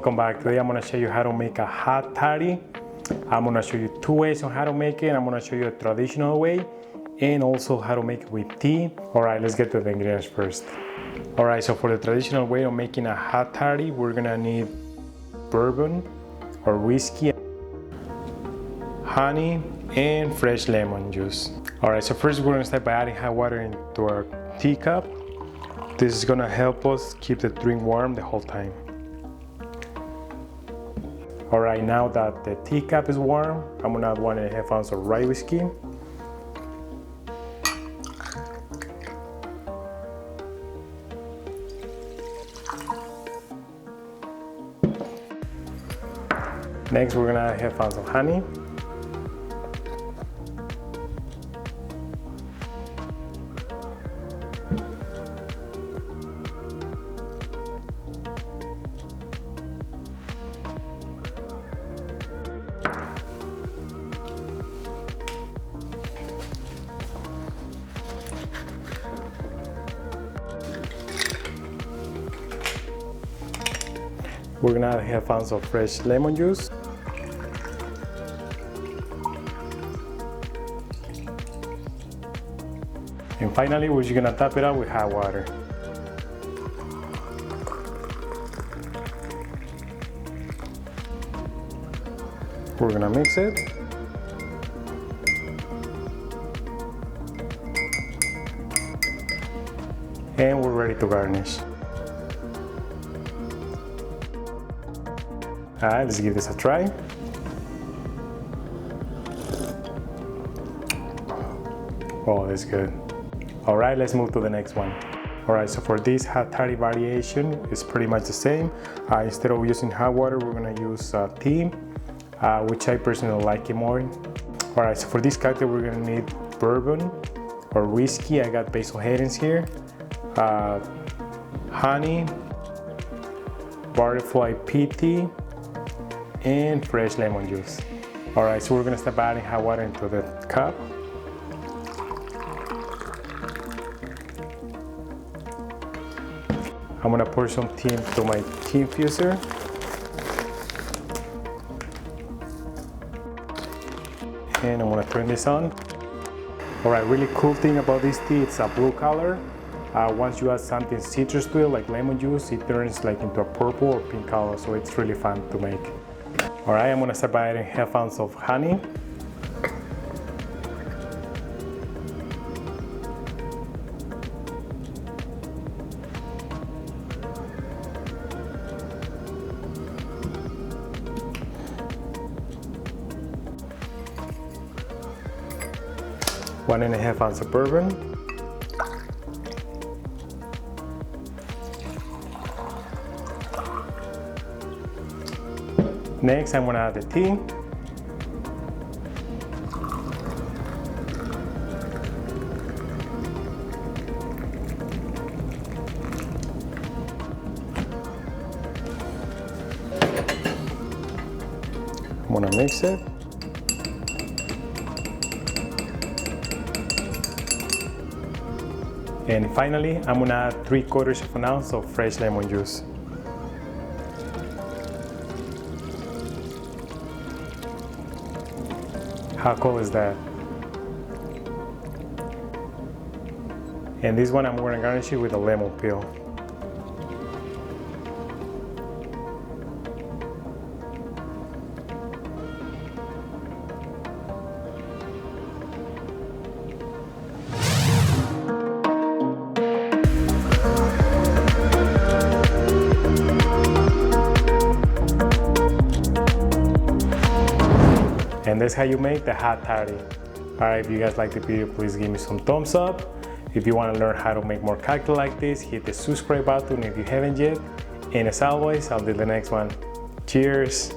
Welcome back. Today I'm going to show you how to make a hot toddy. I'm going to show you two ways on how to make it. I'm going to show you a traditional way and also how to make it with tea. Alright, let's get to the ingredients first. Alright, so for the traditional way of making a hot toddy, we're going to need bourbon or whiskey, honey, and fresh lemon juice. Alright, so first we're going to start by adding hot water into our teacup. This is going to help us keep the drink warm the whole time. Alright, now that the teacup is warm, I'm going to add 1.5 ounces of rye whiskey. Next, we're going to add 1/2 ounce of honey. We're gonna add 1/2 ounce of fresh lemon juice. And finally, we're just gonna top it up with hot water. We're gonna mix it. And we're ready to garnish. Alright, let's give this a try. Oh, that's good. Alright, let's move to the next one. Alright, so for this hot toddy variation, it's pretty much the same. Instead of using hot water, we're gonna use tea, which I personally like it more. Alright, so for this cocktail, we're gonna need bourbon or whiskey. I got Basil Hayden's here. Honey, butterfly pea tea, and fresh lemon juice. Alright, so we're gonna start adding hot water into the cup. I'm gonna pour some tea into my tea infuser. And I'm gonna turn this on. Alright, really cool thing about this tea, it's a blue color. Once you add something citrus to it, like lemon juice, it turns like into a purple or pink color, so it's really fun to make. Alright, I'm gonna start by adding 1/2 ounce of honey. One and a half ounce of bourbon. Next, I'm gonna add the tea. I'm gonna mix it. And finally, I'm gonna add 3/4 of an ounce of fresh lemon juice. How cool is that? And this one I'm going to garnish it with a lemon peel. And that's how you make the hot toddy. Alright, if you guys like the video, please give me some thumbs up. If you want to learn how to make more cocktails like this, hit the subscribe button if you haven't yet. And as always, I'll do the next one. Cheers!